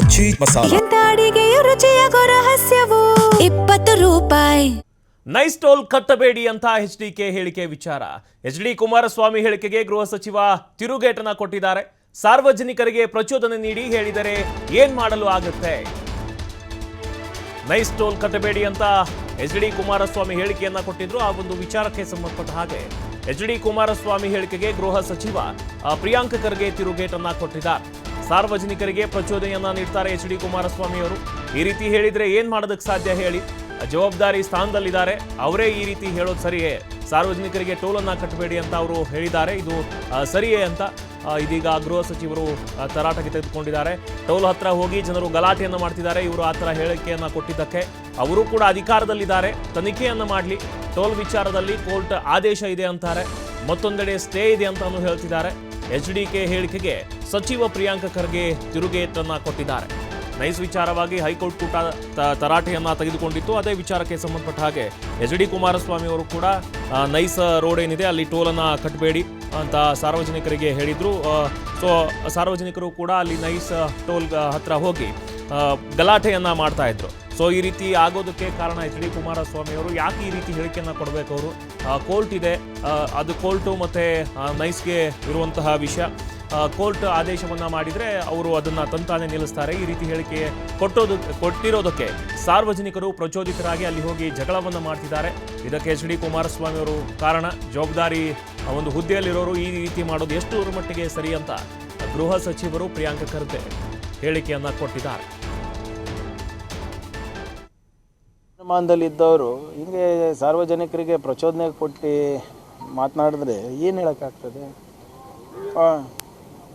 ಮಜ್ಜಿ ಮಸಾಲ ಎಂತ ಅಡಿಗೆಯ ರುಚಿಯಾಗೋ ರಹಸ್ಯವು 20 ರೂಪಾಯಿ. ನೈಸ್ ಟೋಲ್ ಕಟ್ಟಬೇಡಿ ಅಂತ ಎಚ್ಡಿಕೆ ಹೇಳಿಕೆ ವಿಚಾರ. ಎಚ್ಡಿ ಕುಮಾರಸ್ವಾಮಿ ಹೇಳಿಕೆಗೆ ಗೃಹ ಸಚಿವ ತಿರುಗೇಟನ್ನ ಕೊಟ್ಟಿದ್ದಾರೆ. ಸಾರ್ವಜನಿಕರಿಗೆ ಪ್ರಚೋದನೆ ನೀಡಿ ಹೇಳಿದರೆ ಏನ್ ಮಾಡಲು ಆಗುತ್ತೆ? ನೈಸ್ ಟೋಲ್ ಕಟ್ಟಬೇಡಿ ಅಂತ ಎಚ್ಡಿ ಕುಮಾರಸ್ವಾಮಿ ಹೇಳಿಕೆಯನ್ನ ಕೊಟ್ಟಿದ್ರು. ಆ ಒಂದು ವಿಚಾರಕ್ಕೆ ಸಂಬಂಧಪಟ್ಟ ಹಾಗೆ ಎಚ್ಡಿ ಕುಮಾರಸ್ವಾಮಿ ಹೇಳಿಕೆಗೆ ಗೃಹ ಸಚಿವ ಪ್ರಿಯಾಂಕ್ ಖರ್ಗೆ ತಿರುಗೇಟನ್ನ ಕೊಟ್ಟಿದ್ದಾರೆ. ಸಾರ್ವಜನಿಕರಿಗೆ ಪ್ರಚೋದನೆಯನ್ನ ನೀಡ್ತಾರೆ ಎಚ್ಡಿ ಕುಮಾರಸ್ವಾಮಿ ಅವರು. ಈ ರೀತಿ ಹೇಳಿದ್ರೆ ಏನ್ ಮಾಡೋದಕ್ಕೆ ಸಾಧ್ಯ ಹೇಳಿ? ಜವಾಬ್ದಾರಿ ಸ್ಥಾನದಲ್ಲಿದ್ದಾರೆ, ಅವರೇ ಈ ರೀತಿ ಹೇಳೋದು ಸರಿಯೇ? ಸಾರ್ವಜನಿಕರಿಗೆ ಟೋಲನ್ನು ಕಟ್ಟಬೇಡಿ ಅಂತ ಅವರು ಹೇಳಿದ್ದಾರೆ, ಇದು ಸರಿಯೇ ಅಂತ ಇದೀಗ ಗೃಹ ಸಚಿವರು ತರಾಟೆಗೆ ತೆಗೆದುಕೊಂಡಿದ್ದಾರೆ. ಟೋಲ್ ಹತ್ರ ಹೋಗಿ ಜನರು ಗಲಾಟೆಯನ್ನು ಮಾಡ್ತಿದ್ದಾರೆ. ಇವರು ಆ ಥರ ಹೇಳಿಕೆಯನ್ನು ಕೊಟ್ಟಿದ್ದಕ್ಕೆ ಅವರು ಕೂಡ ಅಧಿಕಾರದಲ್ಲಿದ್ದಾರೆ, ತನಿಖೆಯನ್ನು ಮಾಡಲಿ. ಟೋಲ್ ವಿಚಾರದಲ್ಲಿ ಕೋರ್ಟ್ ಆದೇಶ ಇದೆ ಅಂತಾರೆ, ಮತ್ತೊಂದೆಡೆ ಸ್ಟೇ ಇದೆ ಅಂತಾನು ಹೇಳ್ತಿದ್ದಾರೆ. ಎಚ್ಡಿಕೆ ಹೇಳಿಕೆಗೆ ಸಚಿವ ಪ್ರಿಯಾಂಕ್ ಖರ್ಗೆ ತಿರುಗೇಟನ್ನು ಕೊಟ್ಟಿದ್ದಾರೆ. ನೈಸ್ ವಿಚಾರವಾಗಿ ಹೈಕೋರ್ಟ್ ಕೂಟ ತರಾಟೆಯನ್ನ ತೆಗೆದುಕೊಂಡಿತ್ತು. ಅದೇ ವಿಚಾರಕ್ಕೆ ಸಂಬಂಧಪಟ್ಟ ಹಾಗೆ ಎಚ್ಡಿ ಕುಮಾರಸ್ವಾಮಿ ಅವರು ಕೂಡ ನೈಸ್ ರೋಡ್ ಏನಿದೆ ಅಲ್ಲಿ ಟೋಲನ್ನು ಕಟ್ಟಬೇಡಿ ಅಂತ ಸಾರ್ವಜನಿಕರಿಗೆ ಹೇಳಿದ್ರು. ಸೊ ಸಾರ್ವಜನಿಕರು ಕೂಡ ಅಲ್ಲಿ ನೈಸ್ ಟೋಲ್ ಹತ್ರ ಹೋಗಿ ಗಲಾಟೆಯನ್ನ ಮಾಡ್ತಾ ಇದ್ರು. ಸೊ ಈ ರೀತಿ ಆಗೋದಕ್ಕೆ ಕಾರಣ ಎಚ್ಡಿ ಕುಮಾರಸ್ವಾಮಿ ಅವರು. ಯಾಕೆ ಈ ರೀತಿ ಹೇಳಿಕೆಯನ್ನು ಕೊಡಬೇಕು ಅವರು? ಕೋರ್ಟ್ ಇದೆ, ಅದು ಕೋರ್ಟು ಮತ್ತು ನೈಸ್ಗೆ ಇರುವಂತಹ ವಿಷಯ. ಕೋರ್ಟ್ ಆದೇಶವನ್ನು ಮಾಡಿದರೆ ಅವರು ಅದನ್ನು ತಂತಾನೆ ನಿಲ್ಲಿಸ್ತಾರೆ. ಈ ರೀತಿ ಹೇಳಿಕೆ ಕೊಟ್ಟಿರೋದಕ್ಕೆ ಸಾರ್ವಜನಿಕರು ಪ್ರಚೋದಿತರಾಗಿ ಅಲ್ಲಿ ಹೋಗಿ ಜಗಳವನ್ನು ಮಾಡ್ತಿದ್ದಾರೆ. ಇದಕ್ಕೆ ಎಚ್ಡಿ ಕುಮಾರಸ್ವಾಮಿ ಅವರು ಕಾರಣ. ಜವಾಬ್ದಾರಿ ಒಂದು ಹುದ್ದೆಯಲ್ಲಿರೋರು ಈ ರೀತಿ ಮಾಡೋದು ಎಷ್ಟು ಮಟ್ಟಿಗೆ ಸರಿ ಅಂತ ಗೃಹ ಸಚಿವರು ಪ್ರಿಯಾಂಕ್ ಖರ್ಗೆ ಹೇಳಿಕೆಯನ್ನು ಕೊಟ್ಟಿದ್ದಾರೆ. ಮಾನದಲ್ಲಿದ್ದವರು ಹಿಂಗೆ ಸಾರ್ವಜನಿಕರಿಗೆ ಪ್ರಚೋದನೆ ಕೊಟ್ಟು ಮಾತನಾಡಿದ್ರೆ ಏನು ಹೇಳೋಕ್ಕಾಗ್ತದೆ?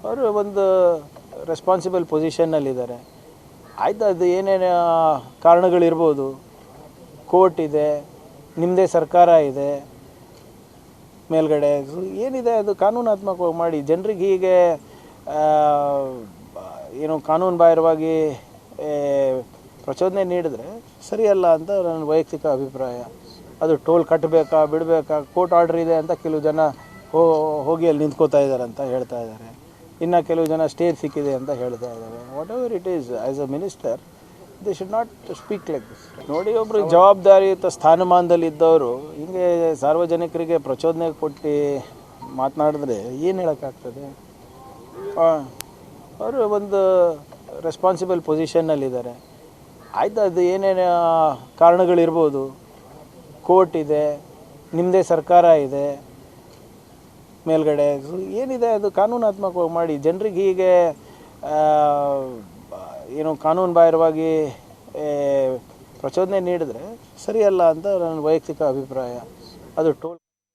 ಅವರು ಒಂದು ರೆಸ್ಪಾನ್ಸಿಬಲ್ ಪೊಸಿಷನ್ನಲ್ಲಿದ್ದಾರೆ. ಆಯಿತು, ಅದು ಏನೇನು ಕಾರಣಗಳಿರ್ಬೋದು. ಕೋರ್ಟ್ ಇದೆ, ನಿಮ್ಮದೇ ಸರ್ಕಾರ ಇದೆ ಮೇಲ್ಗಡೆ, ಏನಿದೆ ಅದು ಕಾನೂನಾತ್ಮಕವಾಗಿ ಮಾಡಿ. ಜನರಿಗೆ ಹೀಗೆ ಏನು ಕಾನೂನು ಬಾಹಿರವಾಗಿ ಪ್ರಚೋದನೆ ನೀಡಿದ್ರೆ ಸರಿಯಲ್ಲ ಅಂತ ನನ್ನ ವೈಯಕ್ತಿಕ ಅಭಿಪ್ರಾಯ. ಅದು ಟೋಲ್ ಕಟ್ಟಬೇಕಾ ಬಿಡಬೇಕಾ, ಕೋರ್ಟ್ ಆರ್ಡ್ರ್ ಇದೆ ಅಂತ ಕೆಲವು ಜನ ಹೋಗಿ ಅಲ್ಲಿ ನಿಂತ್ಕೋತಾ ಇದ್ದಾರೆ ಅಂತ ಹೇಳ್ತಾ ಇದ್ದಾರೆ. ಇನ್ನು ಕೆಲವು ಜನ ಸ್ಟೇ ಸಿಕ್ಕಿದೆ ಅಂತ ಹೇಳ್ತಾ ಇದ್ದಾರೆ. What ever it is, as a minister they should not speak like this. ನೋಡಿ, ಒಬ್ಬರು ಜವಾಬ್ದಾರಿಯುತ ಸ್ಥಾನಮಾನದಲ್ಲಿದ್ದವರು ಹಿಂಗೆ ಸಾರ್ವಜನಿಕರಿಗೆ ಪ್ರಚೋದನೆ ಕೊಟ್ಟು ಮಾತನಾಡಿದ್ರೆ ಏನು ಹೇಳೋಕ್ಕಾಗ್ತದೆ? ಅವರು ಒಂದು ರೆಸ್ಪಾನ್ಸಿಬಲ್ ಪೊಸಿಷನ್ನಲ್ಲಿದ್ದಾರೆ. ಆಯಿತು, ಅದು ಏನೇನು ಕಾರಣಗಳಿರ್ಬೋದು. ಕೋರ್ಟ್ ಇದೆ, ನಿಮ್ಮದೇ ಸರ್ಕಾರ ಇದೆ ಮೇಲ್ಗಡೆ, ಏನಿದೆ ಅದು ಕಾನೂನಾತ್ಮಕವಾಗಿ ಮಾಡಿ. ಜನರಿಗೆ ಹೀಗೆ ಏನು ಕಾನೂನು ಬಾಹಿರವಾಗಿ ಪ್ರಚೋದನೆ ನೀಡಿದ್ರೆ ಸರಿಯಲ್ಲ ಅಂತ ನನ್ನ ವೈಯಕ್ತಿಕ ಅಭಿಪ್ರಾಯ. ಅದು ಟೋಲ್